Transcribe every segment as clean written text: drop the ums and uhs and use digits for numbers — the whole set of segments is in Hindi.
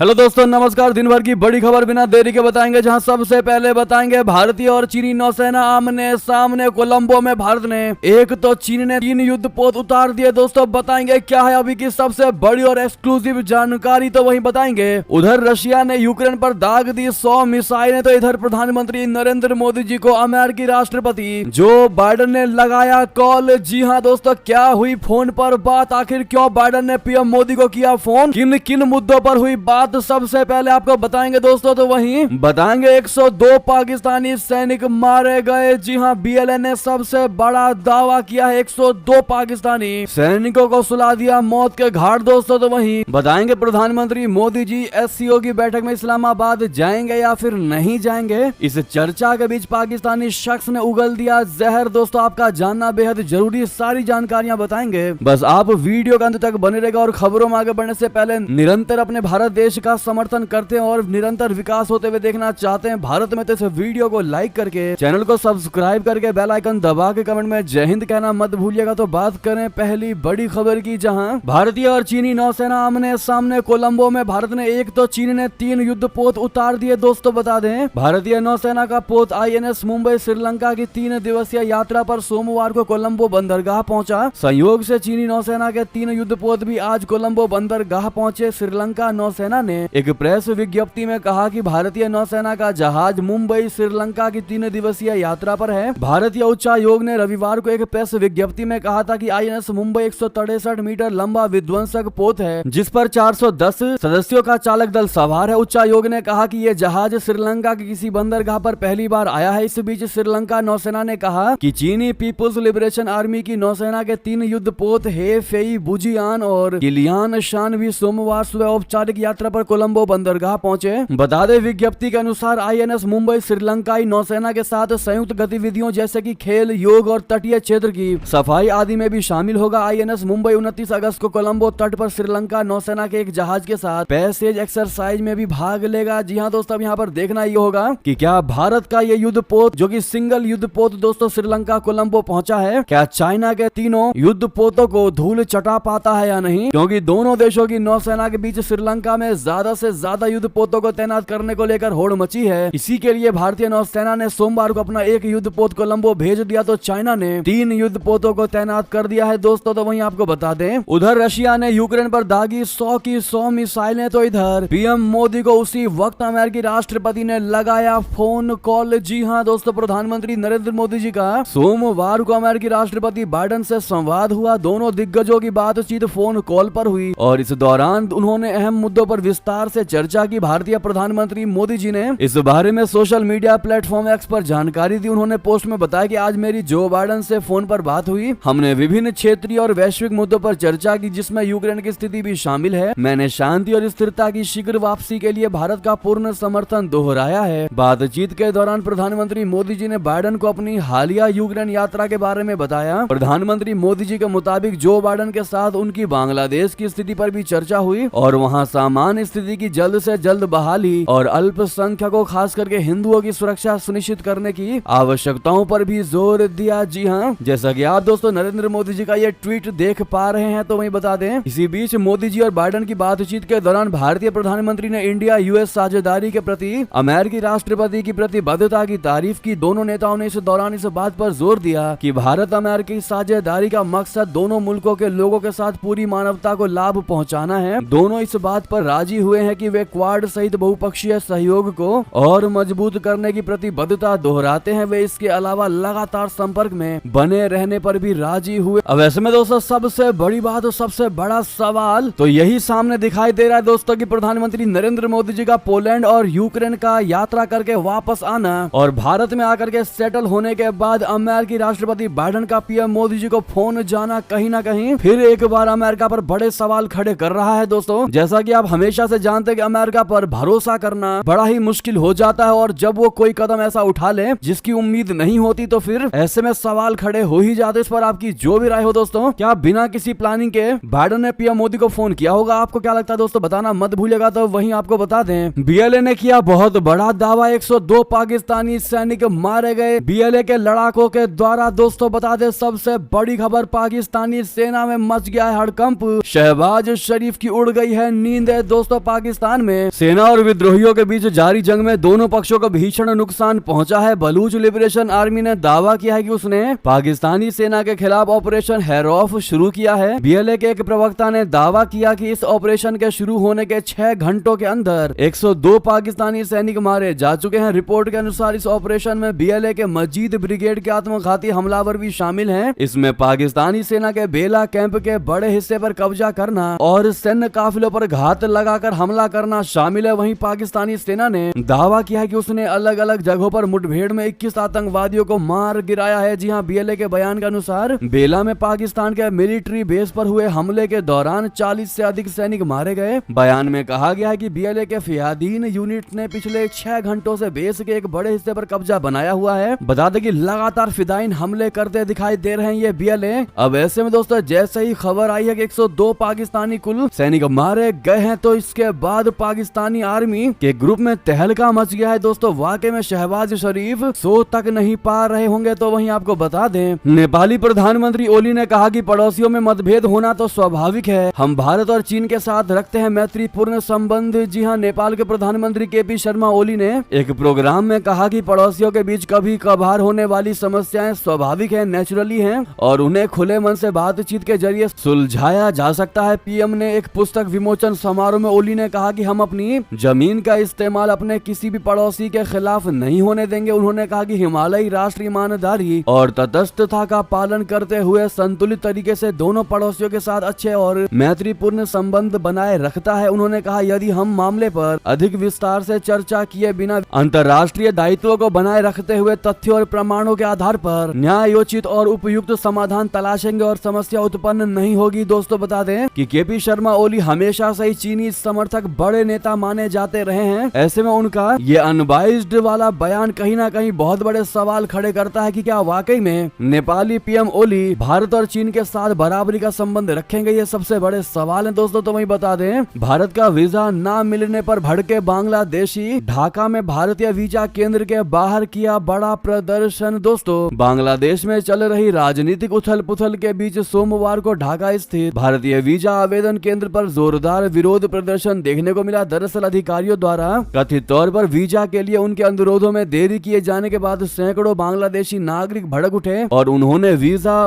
हेलो दोस्तों, नमस्कार। दिन भर की बड़ी खबर बिना देरी के बताएंगे, जहां सबसे पहले बताएंगे भारतीय और चीनी नौसेना आमने सामने। कोलंबो में भारत ने एक तो चीन ने 3 युद्धपोत उतार दिए। दोस्तों बताएंगे क्या है अभी की सबसे बड़ी और एक्सक्लूसिव जानकारी, तो वही बताएंगे। उधर रशिया ने यूक्रेन पर दाग दी 100 मिसाइलें, तो इधर प्रधानमंत्री नरेंद्र मोदी जी को अमेरिकी राष्ट्रपति जो बाइडेन ने लगाया कॉल। जी हाँ दोस्तों, क्या हुई फोन पर बात? आखिर क्यों बाइडेन ने पीएम मोदी को किया फोन? किन किन मुद्दों पर हुई बात सबसे पहले आपको बताएंगे दोस्तों। तो वहीं बताएंगे 102 पाकिस्तानी सैनिक मारे गए। जी हां, बीएलए ने सबसे बड़ा दावा किया है, 102 पाकिस्तानी सैनिकों को सुला दिया मौत के घाट। दोस्तों तो वहीं बताएंगे प्रधानमंत्री मोदी जी एससीओ की बैठक में इस्लामाबाद जाएंगे या फिर नहीं जाएंगे। इस चर्चा के बीच पाकिस्तानी शख्स ने उगल दिया जहर। दोस्तों आपका जानना बेहद जरूरी, सारी जानकारियां बताएंगे, बस आप वीडियो के अंत तक बने रहेगा। और खबरों में आगे बढ़ने से पहले निरंतर अपने भारत देश का समर्थन करते हैं और निरंतर विकास होते हुए देखना चाहते हैं भारत में, तो इस वीडियो को लाइक करके चैनल को सब्सक्राइब करके बेल आइकन दबा के कमेंट में जय हिंद कहना मत भूलिएगा। तो बात करें पहली बड़ी खबर की, जहां भारतीय और चीनी नौसेना आमने सामने। कोलंबो में भारत ने एक तो चीन ने 3 युद्धपोत उतार दिए। दोस्तों बता दें, भारतीय नौसेना का पोत आईएनएस मुंबई श्रीलंका की 3 दिवसीय यात्रा पर सोमवार को कोलंबो बंदरगाह पहुंचा। संयोग से चीनी नौसेना के 3 युद्धपोत भी आज कोलंबो बंदरगाह पहुंचे। श्रीलंका नौसेना ने एक प्रेस विज्ञप्ति में कहा कि भारतीय नौसेना का जहाज मुंबई श्रीलंका की 3 दिवसीय यात्रा पर है। भारतीय उच्चायोग ने रविवार को एक प्रेस विज्ञप्ति में कहा था कि आईएनएस मुंबई 163 मीटर लंबा विध्वंसक पोत है, जिस पर 410 सदस्यों का चालक दल सवार है। उच्चायोग ने कहा कि यह जहाज श्रीलंका की किसी बंदरगाह पर पहली बार आया है। इस बीच श्रीलंका नौसेना ने कहा कि चीनी पीपुल्स लिबरेशन आर्मी की नौसेना के 3 युद्धपोत हे फेई बुजियान और किलियान शान भी सोमवार सुबह औपचारिक यात्रा पर कोलंबो बंदरगाह पहुंचे। बता दें, विज्ञप्ति के अनुसार आईएनएस मुंबई श्रीलंकाई नौसेना के साथ संयुक्त गतिविधियों जैसे कि खेल, योग और तटीय क्षेत्र की सफाई आदि में भी शामिल होगा। आईएनएस मुंबई 29 अगस्त को कोलंबो तट पर श्रीलंका नौसेना के एक जहाज के साथ पैसेज एक्सरसाइज में भी भाग लेगा। जी हाँ दोस्तों, अब यहाँ पर देखना ये होगा कि क्या भारत का ये युद्धपोत, जो कि सिंगल युद्धपोत दोस्तों श्रीलंका कोलंबो पहुंचा है, क्या चाइना के तीनों युद्धपोतों को धूल चटा पाता है या नहीं? क्योंकि दोनों देशों की नौसेना के बीच श्रीलंका में ज्यादा से ज्यादा युद्धपोतों को तैनात करने को लेकर होड़ मची है। इसी के लिए भारतीय नौसेना ने सोमवार को अपना एक युद्धपोत कोलंबो भेज दिया, तो चाइना ने 3 युद्धपोतों को तैनात कर दिया है। दोस्तों तो वहीं आपको बता दें, उधर रशिया ने यूक्रेन पर दागी 100 की 100 मिसाइलें, तो इधर पीएम मोदी को उसी वक्त अमेरिकी राष्ट्रपति ने लगाया फोन कॉल। जी हाँ दोस्तों, प्रधानमंत्री नरेंद्र मोदी जी का सोमवार को अमेरिकी राष्ट्रपति बाइडेन से संवाद हुआ। दोनों दिग्गजों की बातचीत फोन कॉल पर हुई और इस दौरान उन्होंने अहम मुद्दों पर विस्तार से चर्चा की। भारतीय प्रधानमंत्री मोदी जी ने इस बारे में सोशल मीडिया प्लेटफॉर्म एक्स पर जानकारी दी। उन्होंने पोस्ट में बताया कि आज मेरी जो बाइडेन से फोन पर बात हुई। हमने विभिन्न क्षेत्रीय और वैश्विक मुद्दों पर चर्चा की, जिसमें यूक्रेन की स्थिति भी शामिल है। मैंने शांति और स्थिरता की शीघ्र वापसी के लिए भारत का पूर्ण समर्थन दोहराया है। बातचीत के दौरान प्रधानमंत्री मोदी जी ने बाइडेन को अपनी हालिया यूक्रेन यात्रा के बारे में बताया। प्रधानमंत्री मोदी जी के मुताबिक जो बाइडेन के साथ उनकी बांग्लादेश की स्थिति पर भी चर्चा हुई और वहां सामान्य स्थिति की जल्द से जल्द बहाली और अल्पसंख्यकों खास करके हिंदुओं की सुरक्षा सुनिश्चित करने की आवश्यकताओं पर भी जोर दिया। जी हाँ, जैसा कि आप दोस्तों नरेंद्र मोदी जी का ये ट्वीट देख पा रहे हैं, तो वहीं बता दें, इसी बीच मोदी जी और बाइडेन की बातचीत के दौरान भारतीय प्रधानमंत्री ने इंडिया यूएस साझेदारी के प्रति अमेरिकी राष्ट्रपति की प्रतिबद्धता की तारीफ की। दोनों नेताओं ने इस दौरान इस बात पर जोर दिया कि भारत अमेरिकी साझेदारी का मकसद दोनों मुल्कों के लोगों के साथ पूरी मानवता को लाभ पहुंचाना है। दोनों इस बात पर राजी हुए हैं कि वे क्वाड सहित बहुपक्षीय सहयोग को और मजबूत करने की प्रतिबद्धता दोहराते हैं। वे इसके अलावा लगातार संपर्क में बने रहने पर भी राजी हुए। अब ऐसे में दोस्तों सबसे बड़ी बात और सबसे बड़ा सवाल तो यही सामने दिखाई दे रहा है दोस्तों कि प्रधानमंत्री नरेंद्र मोदी जी का पोलैंड और यूक्रेन का यात्रा करके वापस आना और भारत में आकर के सेटल होने के बाद अमेरिकी राष्ट्रपति बाइडेन का पीएम मोदी जी को फोन जाना कहीं ना कहीं फिर एक बार अमेरिका पर बड़े सवाल खड़े कर रहा है। दोस्तों जैसा कि आप हमेशा से जानते हैं कि अमेरिका पर भरोसा करना बड़ा ही मुश्किल हो जाता है और जब वो कोई कदम ऐसा उठा ले जिसकी उम्मीद नहीं होती तो फिर ऐसे में सवाल खड़े हो ही जाते। इस पर आपकी जो भी राय हो दोस्तों, क्या बिना किसी प्लानिंग के बाइडेन ने पीएम मोदी को फोन किया होगा? आपको क्या लगता है दोस्तों, बताना मत भूलिएगा। तो वहीं आपको बता दें, बीएलए ने किया बहुत बड़ा दावा, 102 पाकिस्तानी सैनिक मारे गए बीएलए के लड़ाकों के द्वारा। दोस्तों बता दें, सबसे बड़ी खबर, पाकिस्तानी सेना में मच गया है हड़कंप, शहबाज शरीफ की उड़ गई है नींद। दोस्तों दोस्तों पाकिस्तान में सेना और विद्रोहियों के बीच जारी जंग में दोनों पक्षों को भीषण नुकसान पहुंचा है। बलूच लिबरेशन आर्मी ने दावा किया है कि उसने पाकिस्तानी सेना के खिलाफ ऑपरेशन हैरौफ शुरू किया है। बीएलए के एक प्रवक्ता ने दावा किया कि इस ऑपरेशन के शुरू होने के 6 घंटों के अंदर 102 पाकिस्तानी सैनिक मारे जा चुके हैं। रिपोर्ट के अनुसार इस ऑपरेशन में बीएलए के मजीद ब्रिगेड के आत्मघाती हमलावर भी शामिल हैं। इसमें पाकिस्तानी सेना के बेला कैंप के बड़े हिस्से पर कब्जा करना और सैन्य काफिलों पर घात लगाकर हमला करना शामिल है। वहीं पाकिस्तानी सेना ने दावा किया है कि उसने अलग अलग जगहों पर मुठभेड़ में 21 आतंकवादियों को मार गिराया है। जी हां, बीएलए के बयान के अनुसार बेला में पाकिस्तान के मिलिट्री बेस पर हुए हमले के दौरान 40 से अधिक सैनिक मारे गए। बयान में कहा गया है कि बीएलए के फियादीन यूनिट ने पिछले 6 घंटों से बेस के एक बड़े हिस्से पर कब्जा बनाया हुआ है। बता दें कि लगातार फिदाइन हमले करते दिखाई दे रहे हैं ये बीएलए। अब ऐसे में दोस्तों जैसे ही खबर आई है कि 102 पाकिस्तानी कुल सैनिक मारे गए हैं, तो इसके बाद पाकिस्तानी आर्मी के ग्रुप में तहलका मच गया है। दोस्तों वाकई में शहबाज शरीफ सो तक नहीं पा रहे होंगे। तो वहीं आपको बता दें, नेपाली प्रधानमंत्री ओली ने कहा कि पड़ोसियों में मतभेद होना तो स्वाभाविक है, हम भारत और चीन के साथ रखते हैं मैत्रीपूर्ण संबंध। जी हां, नेपाल के प्रधानमंत्री केपी शर्मा ओली ने एक प्रोग्राम में कहा कि पड़ोसियों के बीच कभी कभार होने वाली समस्याएं स्वाभाविक है, नेचुरली हैं और उन्हें खुले मन से बातचीत के जरिए सुलझाया जा सकता है। पीएम ने एक पुस्तक विमोचन समारोह में ओली ने कहा कि हम अपनी जमीन का इस्तेमाल अपने किसी भी पड़ोसी के खिलाफ नहीं होने देंगे। उन्होंने कहा कि हिमालयी राष्ट्र ईमानदारी और तटस्थता का पालन करते हुए संतुलित तरीके से दोनों पड़ोसियों के साथ अच्छे और मैत्रीपूर्ण संबंध बनाए रखता है। उन्होंने कहा यदि हम मामले पर अधिक विस्तार से चर्चा किए बिना अंतर्राष्ट्रीय दायित्वों को बनाए रखते हुए तथ्यों और प्रमाणों के आधार पर न्यायोचित और उपयुक्त समाधान तलाशेंगे और समस्या उत्पन्न नहीं होगी। दोस्तों बता दें कि केपी शर्मा ओली हमेशा से ही चीनी समर्थक बड़े नेता माने जाते रहे हैं। ऐसे में उनका ये अनबाइज्ड वाला बयान कहीं ना कहीं बहुत बड़े सवाल खड़े करता है कि क्या वाकई में नेपाली पीएम ओली भारत और चीन के साथ बराबरी का संबंध रखेंगे। ये सबसे बड़े सवाल है दोस्तों। तो वहीं बता दें, भारत का वीजा न मिलने पर भड़के बांग्लादेशी, ढाका में भारतीय वीजा केंद्र के बाहर किया बड़ा प्रदर्शन। दोस्तों बांग्लादेश में चल रही राजनीतिक उथल पुथल के बीच सोमवार को ढाका स्थित भारतीय वीजा आवेदन केंद्र पर जोरदार विरोध प्रदर्शन देखने को मिला। दरअसल अधिकारियों द्वारा कथित तौर पर वीजा के लिए उनके अनुरोधों में देरी किए जाने के बाद सैकड़ों बांग्लादेशी नागरिक भड़क उठे और उन्होंने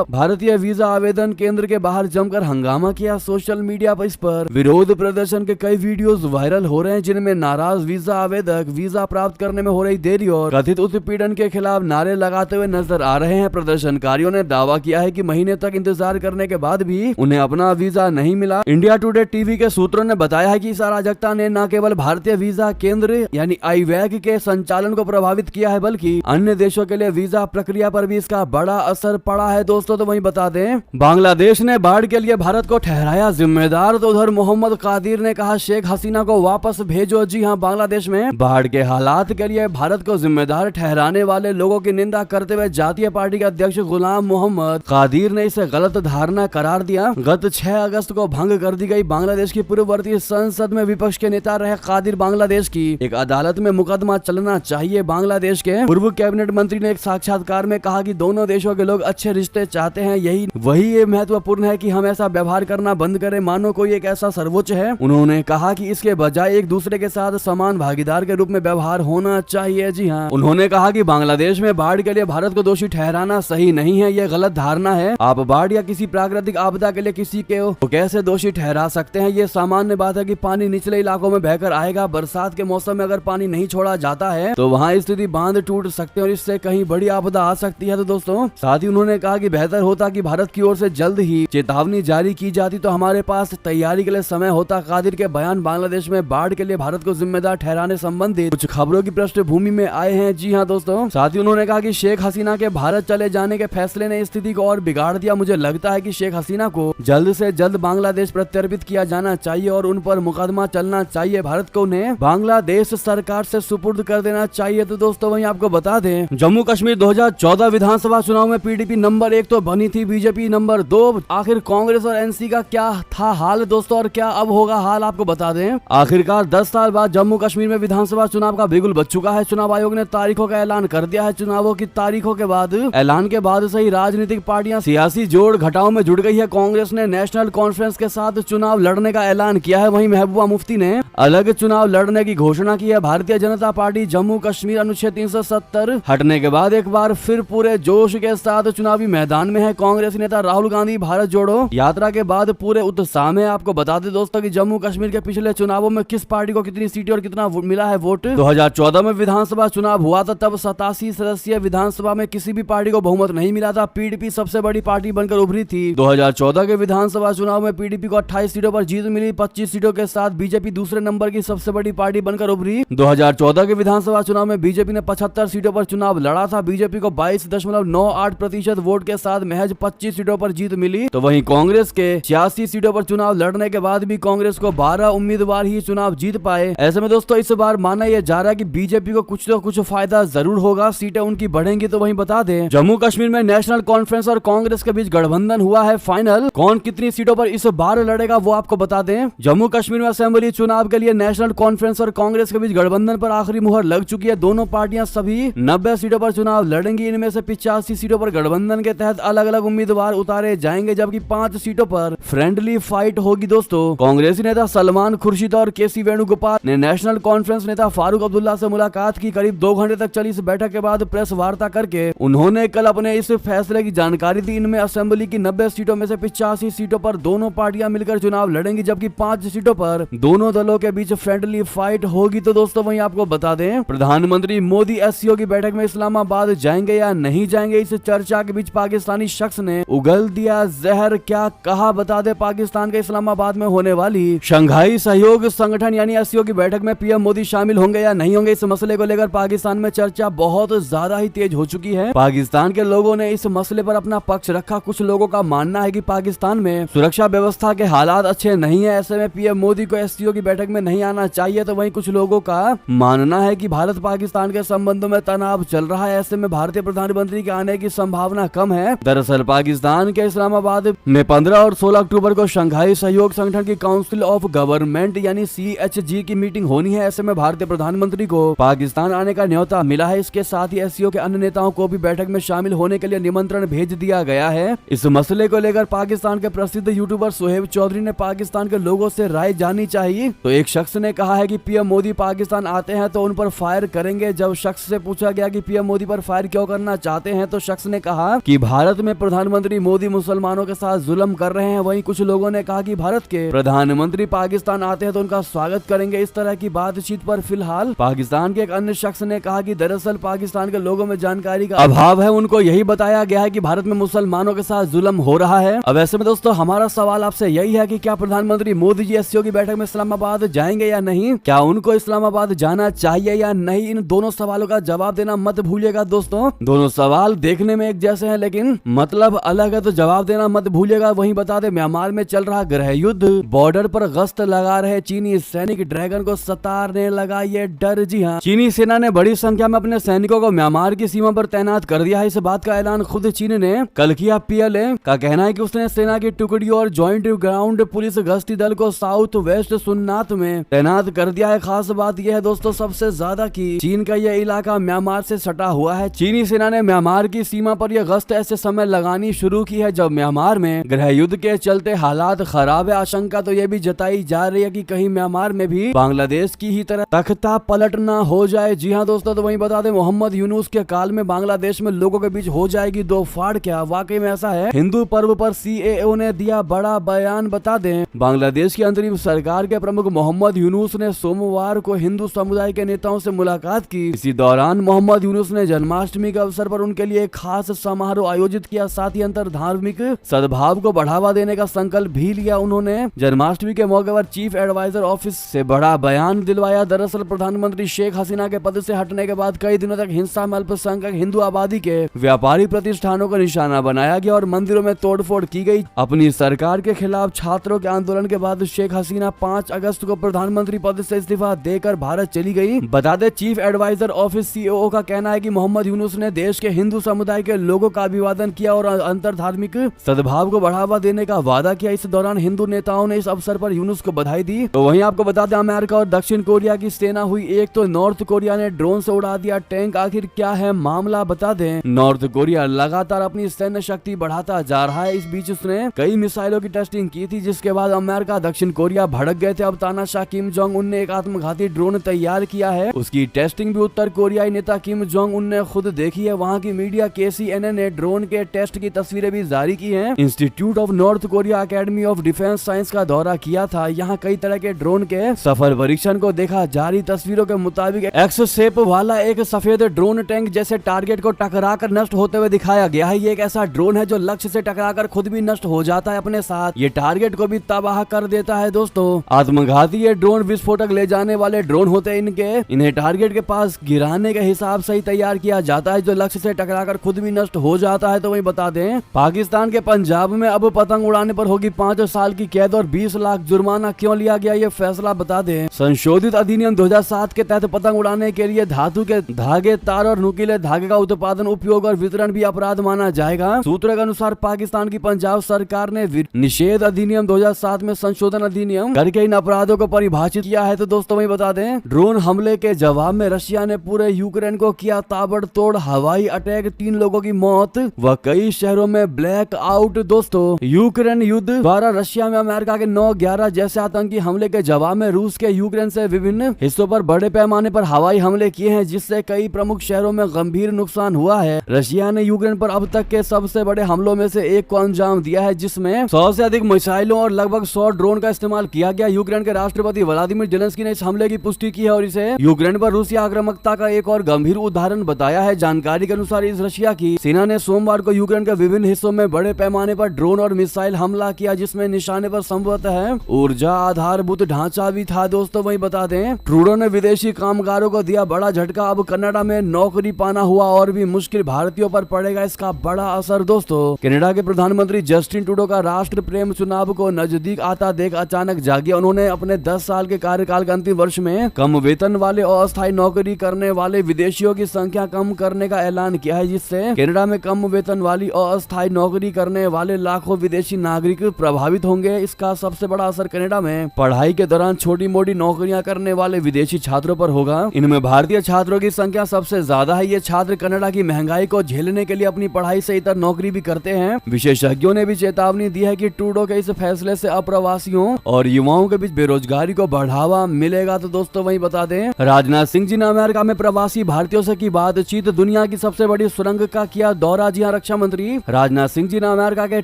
भारतीय वीजा आवेदन केंद्र के बाहर जमकर हंगामा किया। सोशल मीडिया पर इस पर विरोध प्रदर्शन के कई वीडियोस वायरल हो रहे हैं, जिनमें नाराज वीजा आवेदक वीजा प्राप्त करने में हो रही देरी और कथित उत्पीड़न के खिलाफ नारे लगाते हुए नजर आ रहे हैं। प्रदर्शनकारियों ने दावा किया है कि महीने तक इंतजार करने के बाद भी उन्हें अपना वीजा नहीं मिला। इंडिया टुडे टीवी के सूत्रों ने बताया है कि इस अराजकता ने न केवल भारतीय वीजा केंद्र यानी आईवैग के संचालन को प्रभावित किया है, बल्कि अन्य देशों के लिए वीजा प्रक्रिया पर भी इसका बड़ा असर पड़ा है। दोस्तों तो वहीं बता दें, बांग्लादेश ने बाढ़ के लिए भारत को ठहराया जिम्मेदार। तो उधर मोहम्मद कादिर ने कहा शेख हसीना को वापस भेजो। जी हां, बांग्लादेश में बाढ़ के हालात के लिए भारत को जिम्मेदार ठहराने वाले लोगों की निंदा करते हुए जातीय पार्टी के अध्यक्ष गुलाम मोहम्मद कादिर ने इसे गलत धारणा करार दिया। गत 6 अगस्त को भंग कर दी गई बांग्लादेश की पूर्ववर्ती संसद में विपक्ष के नेता रहे कादिर बांग्लादेश की एक अदालत में मुकदमा चलना चाहिए। बांग्लादेश के पूर्व कैबिनेट मंत्री ने एक साक्षात्कार में कहा कि दोनों देशों के लोग अच्छे रिश्ते चाहते हैं, वही ये महत्वपूर्ण है कि हम ऐसा व्यवहार करना बंद करें मानो कोई एक ऐसा सर्वोच्च है। उन्होंने कहा कि इसके बजाय एक दूसरे के साथ समान भागीदार के रूप में व्यवहार होना चाहिए। जी हाँ, उन्होंने कहा कि बांग्लादेश में बाढ़ के लिए भारत को दोषी ठहराना सही नहीं है, यह गलत धारणा है। आप बाढ़ या किसी प्राकृतिक आपदा के लिए किसी को कैसे दोषी ठहरा सकते हैं। ये सामान्य बात है कि पानी निचले इलाकों में बहकर आएगा। बरसात के मौसम में अगर पानी नहीं छोड़ा जाता है तो वहाँ स्थिति बांध टूट सकते हैं और इससे कहीं बड़ी आपदा आ सकती है। तो दोस्तों साथ ही उन्होंने कहा कि बेहतर होता कि भारत की ओर से जल्द ही चेतावनी जारी की जाती तो हमारे पास तैयारी के लिए समय होता। कादिर के बयान बांग्लादेश में बाढ़ के लिए भारत को जिम्मेदार ठहराने संबंधित कुछ खबरों की पृष्ठभूमि में आए हैं। जी हाँ दोस्तों, साथ ही उन्होंने कहा कि शेख हसीना के भारत चले जाने के फैसले ने स्थिति को और बिगाड़ दिया। मुझे लगता है कि शेख हसीना को जल्द से जल्द बांग्लादेश प्रत्यर्पित किया जाना चाहिए और उन पर मुकदमा चलना चाहिए। भारत को उन्हें बांग्लादेश सरकार से सुपुर्द कर देना चाहिए। तो दोस्तों वहीं आपको बता दें, जम्मू कश्मीर 2014 विधानसभा चुनाव में पीडीपी नंबर 1 तो बनी थी, बीजेपी नंबर 2। आखिर कांग्रेस और एनसी का क्या था हाल दोस्तों और क्या अब होगा हाल, आपको बता दें। आखिरकार 10 साल बाद जम्मू कश्मीर में विधानसभा चुनाव का बिगुल बज चुका है। चुनाव आयोग ने तारीखों का ऐलान कर दिया है। चुनावों की तारीखों के बाद ऐलान के बाद से ही राजनीतिक पार्टियां सियासी जोड़ घटाव में जुट गई है। कांग्रेस ने नेशनल कॉन्फ्रेंस के साथ चुनाव लड़ने का ऐलान किया है। वहीं वहीं महबूबा मुफ्ती ने अलग चुनाव लड़ने की घोषणा की है। भारतीय जनता पार्टी जम्मू कश्मीर अनुच्छेद 370 हटने के बाद एक बार फिर पूरे जोश के साथ चुनावी मैदान में है। कांग्रेस नेता राहुल गांधी भारत जोड़ो यात्रा के बाद पूरे उत्साह में। आपको बता दें दोस्तों कि जम्मू कश्मीर के पिछले चुनावों में किस पार्टी को कितनी सीटें और कितना मिला है वोट। 2014 में विधानसभा चुनाव हुआ था, तब 87 सदस्यीय विधानसभा में किसी भी पार्टी को बहुमत नहीं मिला था। पीडीपी सबसे बड़ी पार्टी बनकर उभरी थी। 2014 के विधानसभा चुनाव में पीडीपी को 28 सीटों पर जीत मिली। 25 सीटों के साथ बीजेपी दूसरे नंबर की सबसे बड़ी पार्टी बनकर उभरी। 2014 के विधानसभा चुनाव में बीजेपी ने 75 सीटों पर चुनाव लड़ा था। बीजेपी को 22.98% वोट के साथ महज 25 सीटों पर जीत मिली। तो वहीं कांग्रेस के 86 सीटों पर चुनाव लड़ने के बाद भी कांग्रेस को 12 उम्मीदवार ही चुनाव जीत पाए। ऐसे में दोस्तों इस बार माना यह जा रहा है कि बीजेपी को कुछ तो कुछ फायदा जरूर होगा, सीटें उनकी बढ़ेंगी। तो वहीं बता दें जम्मू कश्मीर में नेशनल कॉन्फ्रेंस और कांग्रेस के बीच गठबंधन हुआ है फाइनल। कौन कितनी सीटों पर इस बार लड़ेगा वो आपको बता दें। जम्मू कश्मीर में असेंबली चुनाव के लिए नेशनल कॉन्फ्रेंस और कांग्रेस के बीच गठबंधन पर आखिरी मुहर लग चुकी है। दोनों पार्टियां सभी 90 सीटों पर चुनाव लड़ेंगी। इनमें से 85 सीटों पर गठबंधन के तहत अलग अलग उम्मीदवार उतारे जाएंगे, जबकि 5 सीटों पर फ्रेंडली फाइट होगी। दोस्तों कांग्रेसी नेता सलमान खुर्शीद और केसी वेणुगोपाल ने नेशनल कॉन्फ्रेंस नेता फारूक अब्दुल्ला से मुलाकात की। करीब 2 घंटे तक चली इस बैठक के बाद प्रेस वार्ता करके उन्होंने कल अपने इस फैसले की जानकारी दी। इनमें असेंबली की 90 सीटों में से 85 सीटों पर दोनों पार्टियां मिलकर चुनाव लड़ेंगी, जबकि 5 सीटों पर दोनों दलों के बीच फ्रेंडली फाइट होगी। तो दोस्तों वहीं आपको बता दें प्रधानमंत्री मोदी एससीओ की बैठक में इस्लामाबाद जाएंगे या नहीं जाएंगे, इस चर्चा के बीच पाकिस्तानी शख्स ने उगल दिया जहर। क्या कहा बता दे, पाकिस्तान के इस्लामाबाद में होने वाली शंघाई सहयोग संगठन यानी एससीओ की बैठक में पीएम मोदी शामिल होंगे या नहीं होंगे, इस मसले को लेकर पाकिस्तान में चर्चा बहुत ज्यादा ही तेज हो चुकी है। पाकिस्तान के लोगों ने इस मसले पर अपना पक्ष रखा। कुछ लोगों का मानना है कि पाकिस्तान में सुरक्षा व्यवस्था के हालात अच्छे नहीं है, ऐसे में पीएम मोदी को एससीओ की बैठक में नहीं आना चाहिए। तो वहीं कुछ लोगों का मानना है कि भारत पाकिस्तान के संबंधों में तनाव चल रहा है, ऐसे में भारतीय प्रधानमंत्री के आने की संभावना कम है। दरअसल पाकिस्तान के इस्लामाबाद में 15 और 16 अक्टूबर को शंघाई सहयोग संगठन की काउंसिल ऑफ गवर्नमेंट यानी CHG की मीटिंग होनी है। ऐसे में भारतीय प्रधानमंत्री को पाकिस्तान आने का न्योता मिला है। इसके साथ ही एससीओ के अन्य नेताओं को भी बैठक में शामिल होने के लिए निमंत्रण भेज दिया गया है। इस मसले को लेकर पाकिस्तान के प्रसिद्ध यूट्यूबर सोहेब चौधरी ने पाकिस्तान के लोगों से राय जानी चाहिए। तो एक शख्स ने कहा है कि पीएम मोदी पाकिस्तान आते हैं तो उन पर फायर करेंगे। जब शख्स से पूछा गया कि पीएम मोदी पर फायर क्यों करना चाहते हैं, तो शख्स ने कहा कि भारत में प्रधानमंत्री मोदी मुसलमानों के साथ जुल्म कर रहे हैं। वहीं कुछ लोगों ने कहा कि भारत के प्रधानमंत्री पाकिस्तान आते हैं तो उनका स्वागत करेंगे। इस तरह की बातचीत पर फिलहाल पाकिस्तान के एक अन्य शख्स ने कहा कि दरअसल पाकिस्तान के लोगों में जानकारी का अभाव है। उनको यही बताया गया है कि भारत में मुसलमानों के साथ जुल्म हो रहा है। अब ऐसे में दोस्तों हमारा सवाल आपसे यही है कि क्या प्रधानमंत्री मोदी जी एससीओ की बैठक में इस्लामाबाद जाएंगे या नहीं, क्या उनको इस्लामाबाद जाना चाहिए या नहीं, इन दोनों सवालों का जवाब देना मत भूलिएगा। दोस्तों दोनों सवाल देखने में एक जैसे हैं लेकिन मतलब अलग है, तो जवाब देना मत भूलिएगा। वहीं बता दें म्यांमार में चल रहा गृह युद्ध, बॉर्डर पर गश्त लगा रहे चीनी सैनिक ड्रैगन को सतारने लगा ये डर। जी हाँ, चीनी सेना ने बड़ी संख्या में अपने सैनिकों को म्यांमार की सीमा पर तैनात कर दिया है। इस बात का ऐलान खुद चीन ने कल किया। PLA का कहना है कि उसने सेना की टुकड़ियों और ज्वाइंट ग्राउंड पुलिस गश्ती दल को साउथ वेस्ट सुन्नात में तैनात कर दिया है। खास बात यह है दोस्तों सबसे ज्यादा की चीन का यह इलाका म्यांमार से सटा हुआ है। चीनी सेना ने म्यांमार की सीमा पर यह गश्त ऐसे समय लगानी शुरू की है जब म्यांमार में गृह युद्ध के चलते हालात खराब है। आशंका तो यह भी जताई जा रही है कि कहीं म्यांमार में भी बांग्लादेश की ही तरह तख्ता पलट ना हो जाए। जी हाँ दोस्तों, तो वहीं बता दें मोहम्मद यूनुस के काल में बांग्लादेश में लोगों के बीच हो जाएगी दो फाड़। क्या वाकई में ऐसा है? हिंदू पर्व पर CAO ने दिया बड़ा बयान। बता दें बांग्लादेश की अंतरिम सरकार के प्रमुख मोहम्मद यूनुस ने सोमवार को हिंदू समुदाय के नेताओं से मुलाकात की। इसी दौरान मोहम्मद यूनुस ने जन्माष्टमी के अवसर पर उनके लिए खास समारोह आयोजित किया। साथ ही अंतर धार्मिक सद्भाव को बढ़ावा देने का संकल्प भी लिया। उन्होंने जन्माष्टमी के मौके पर चीफ एडवाइजर ऑफिस से बड़ा बयान दिलवाया। दरअसल प्रधानमंत्री शेख हसीना के पद से हटने के बाद कई दिनों तक हिंसा में अल्पसंख्यक हिंदू आबादी के व्यापारी प्रतिष्ठानों को निशाना बनाया गया और मंदिरों में तोड़फोड़ की गई। अपनी सरकार के खिलाफ छात्रों के आंदोलन के बाद शेख हसीना 5 अगस्त को प्रधानमंत्री पद से इस्तीफा देकर भारत चली गई। बता दें चीफ एडवाइजर ऑफिस COO का कहना है कि मोहम्मद यूनुस ने देश के हिंदू समुदाय के लोगों का अभिवादन किया और अंतर धार्मिक सद्भाव को बढ़ावा देने का वादा किया। इस दौरान हिंदू नेताओं ने इस अवसर पर यूनुस को बधाई दी। तो वहीं आपको बता दें अमेरिका और दक्षिण कोरिया की सेना हुई एक, तो नॉर्थ कोरिया ने ड्रोन से उड़ा दिया टैंक। आखिर क्या है मामला बता दें। नॉर्थ कोरिया लगातार अपनी सैन्य शक्ति बढ़ाता जा रहा है। इस बीच उसने कई मिसाइलों की टेस्टिंग की थी, जिसके बाद अमेरिका दक्षिण कोरिया कोरिया भड़क गए थे। अब तानाशाह किम जोंग उन ने एक आत्मघाती ड्रोन तैयार किया है। उसकी टेस्टिंग भी उत्तर कोरियाई नेता किम जोंग उन ने खुद देखी है। वहाँ की मीडिया KCNA ने ड्रोन के टेस्ट की तस्वीरें भी जारी की हैं। Institute of north Korea academy of defence science का दौरा किया था। यहाँ कई तरह के ड्रोन के सफल परीक्षण को देखा। जारी तस्वीरों के मुताबिक एक्स शेप वाला एक सफेद ड्रोन टैंक जैसे टारगेट को टकराकर नष्ट होते हुए दिखाया गया है। ये एक ऐसा ड्रोन है जो लक्ष्य से टकराकर खुद भी नष्ट हो जाता है अपने साथ। ये टारगेट को भी तबाह कर देता है। दोस्तों, आत्मघाती ये ड्रोन विस्फोटक ले जाने वाले ड्रोन होते हैं। इन्हें टारगेट के पास गिराने के हिसाब से ही तैयार किया जाता है जो लक्ष्य से टकराकर खुद भी नष्ट हो जाता है। तो वही बता दें, पाकिस्तान के पंजाब में अब पतंग उड़ाने पर होगी 5 साल की कैद और 20 लाख जुर्माना। क्यों लिया गया ये फैसला, बता दें। संशोधित अधिनियम 2007 के तहत पतंग उड़ाने के लिए धातु के धागे, तार और नुकीले धागे का उत्पादन, उपयोग और वितरण भी अपराध माना जाएगा। सूत्रों के अनुसार पाकिस्तान की पंजाब सरकार ने निषेध अधिनियम 2007 में संशोधन अधिनियम करके इन अपराधों को परिभाषित किया है। तो दोस्तों वही बता दें, ड्रोन हमले के जवाब में रशिया ने पूरे यूक्रेन को किया ताबड़तोड़ हवाई अटैक, 3 लोगों की मौत व कई शहरों में ब्लैक आउट। दोस्तों, यूक्रेन युद्ध द्वारा रशिया में अमेरिका के 9/11 जैसे आतंकी हमले के जवाब में रूस के यूक्रेन से विभिन्न हिस्सों पर बड़े पैमाने पर हवाई हमले किए हैं, जिससे कई प्रमुख शहरों में गंभीर नुकसान हुआ है। रशिया ने यूक्रेन पर अब तक के सबसे बड़े हमलों में से एक को अंजाम दिया है, जिसमें 100 से अधिक मिसाइलों और लगभग 100 ड्रोन का इस्तेमाल किया गया। यूक्रेन के राष्ट्रपति व्लादिमीर जेलेंस्की ने इस हमले की पुष्टि की है और इसे यूक्रेन पर रूसी आक्रामकता का एक और गंभीर उदाहरण बताया है। जानकारी के अनुसार इस रशिया की सेना ने सोमवार को यूक्रेन के विभिन्न हिस्सों में बड़े पैमाने पर ड्रोन और मिसाइल हमला किया, जिसमें निशाने पर संभवतः ऊर्जा आधारभूत ढांचा भी था। दोस्तों वही बता दें, ट्रूडो ने विदेशी कामगारों को दिया बड़ा झटका। अब कनाडा में नौकरी पाना हुआ और भी मुश्किल, भारतीयों पर पड़ेगा इसका बड़ा असर। दोस्तों, कनाडा के प्रधानमंत्री जस्टिन ट्रूडो का राष्ट्र प्रेम चुनाव को नजदीक आता देख अचानक जाग गया। उन्होंने अपने 10 साल के कार्यकाल के अंतिम वर्ष में कम वेतन वाले और अस्थायी नौकरी करने वाले विदेशियों की संख्या कम करने का ऐलान किया है, जिससे कनाडा में कम वेतन वाली और अस्थायी नौकरी करने वाले लाखों विदेशी नागरिक प्रभावित होंगे। इसका सबसे बड़ा असर कनाडा में पढ़ाई के दौरान छोटी मोटी नौकरियां करने वाले विदेशी छात्रों पर होगा। इनमें भारतीय छात्रों की संख्या सबसे ज्यादा है। ये छात्र कनाडा की महंगाई को झेलने के लिए अपनी पढ़ाई से इतर नौकरी भी करते हैं। विशेषज्ञों ने भी चेतावनी दी है कि ट्रूडो के इस फैसले से अप्रवासियों और युवाओं के बीच बेरोजगारी को बढ़ावा मिलेगा। तो दोस्तों वही बता दें, राजनाथ सिंह जी ने अमेरिका में प्रवासी भारतीयों से की बातचीत, दुनिया की सबसे बड़ी सुरंग का किया दौरा। जी हाँ, रक्षा मंत्री राजनाथ सिंह जी ने अमेरिका के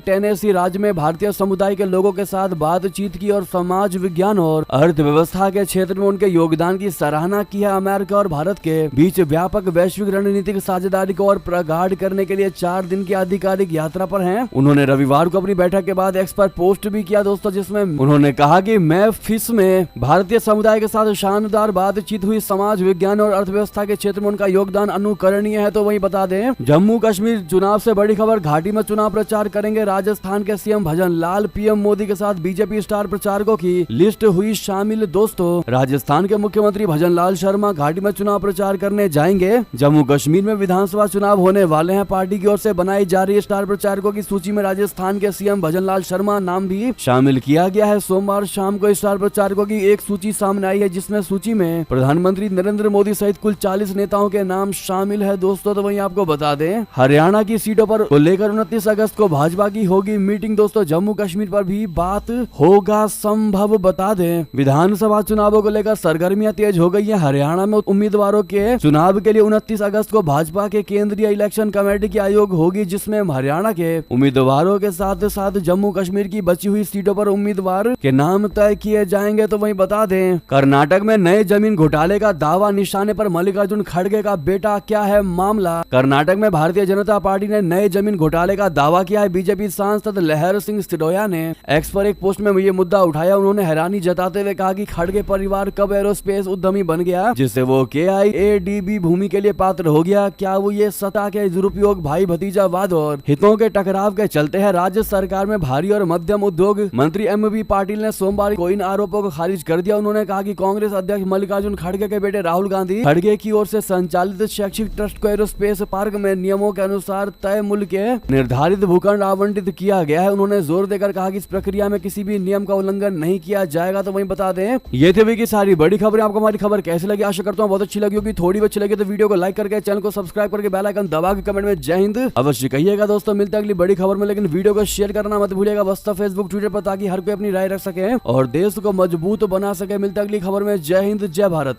टेनेसी राज्य में भारतीय समुदाय के लोगों के साथ बातचीत की और समाज विज्ञान और अर्थव्यवस्था के क्षेत्र में उनके योगदान की सराहना की है। अमेरिका और भारत के बीच व्यापक वैश्विक रणनीतिक साझेदारी को और प्रगाढ़ करने के लिए 4 दिन की आधिकारिक यात्रा पर हैं। उन्होंने रविवार को अपनी बैठक के बाद एक्स पर पोस्ट भी किया दोस्तों, जिसमें उन्होंने कहा कि मैफिस में भारतीय समुदाय के साथ शानदार बातचीत हुई। समाज विज्ञान और अर्थव्यवस्था के क्षेत्र में उनका योगदान अनुकरणीय है। तो वही बता दें, जम्मू कश्मीर चुनाव से बड़ी खबर, घाटी में चुनाव प्रचार करेंगे राजस्थान के सीएम भजन लाल। पीएम मोदी के साथ बीजेपी स्टार प्रचारकों की लिस्ट हुई शामिल। दोस्तों, राजस्थान के मुख्यमंत्री भजन लाल शर्मा घाटी में चुनाव प्रचार करने जाएंगे। जम्मू कश्मीर में विधानसभा चुनाव होने वाले हैं। पार्टी की ओर से बनाई जा रही स्टार प्रचारकों की सूची में राजस्थान के सीएम भजन लाल शर्मा नाम भी शामिल किया गया है। सोमवार शाम को स्टार प्रचारकों की एक सूची सामने आई है, जिसमें सूची में प्रधानमंत्री नरेंद्र मोदी सहित कुल 40 नेताओं के नाम शामिल है। दोस्तों, तो वहीं आपको बता दें, हरियाणा की सीटों पर लेकर 29 अगस्त को भाजपा की होगी मीटिंग। दोस्तों, जम्मू कश्मीर पर भी बात होगा संभव। बता दें, विधानसभा चुनावों को लेकर सरगर्मियां तेज हो गई है। हरियाणा में उम्मीदवारों के चुनाव के लिए 29 अगस्त को भाजपा के केंद्रीय इलेक्शन कमेटी की आयोग होगी, जिसमें हरियाणा के उम्मीदवारों के साथ साथ जम्मू कश्मीर की बची हुई सीटों पर उम्मीदवार के नाम तय किए जाएंगे। तो वहीं बता दें, कर्नाटक में नए जमीन घोटाले का दावा, निशाने पर मल्लिकार्जुन खड़गे का बेटा। क्या है मामला? कर्नाटक में भारतीय जनता पार्टी ने नए जमीन घोटाले का दावा किया है। बीजेपी सांसद लहर सिंह सिडोया ने एक्स पर एक पोस्ट में ये मुद्दा उठाया। उन्होंने हैरानी जताते हुए कहा कि खड़गे परिवार कब एरोस्पेस उद्यमी बन गया, जिससे वो KIADB भूमि के लिए पात्र हो गया। क्या वो ये सत्ता के दुरुपयोग, भाई भतीजावाद और हितों के टकराव के चलते है? राज्य सरकार में भारी और मध्यम उद्योग मंत्री MB पाटिल ने सोमवार को इन आरोपों को खारिज कर दिया। उन्होंने कहा कि कांग्रेस अध्यक्ष मल्लिकार्जुन खड़गे के बेटे राहुल गांधी खड़गे की ओर से संचालित शैक्षिक ट्रस्ट को एरोस्पेस पार्क में नियमों के अनुसार तय मूल्य के निर्धारित भूखंड आवंटित किया गया है। उन्होंने जोर देकर कहा कि इस प्रक्रिया में किसी भी नियम का उल्लंघन नहीं किया जाएगा। तो वहीं बता दें, ये थी की सारी बड़ी खबरें। आपको हमारी खबर कैसी लगी? आशा करता हूँ बहुत अच्छी लगी होगी। थोड़ी अच्छी लगी तो वीडियो को लाइक करके, चैनल को सब्सक्राइब करके, बेल आइकन दबा के कमेंट में जय हिंद अवश्य कहिएगा। दोस्तों, मिलते हैं अगली बड़ी खबर में, लेकिन वीडियो को शेयर करना मत भूलिएगा। बस फेसबुक, ट्विटर पर, ताकि हर कोई अपनी राय रख सके। सके और देश को मजबूत बना सके। मिलते अगली खबर में। जय हिंद, जय भारत।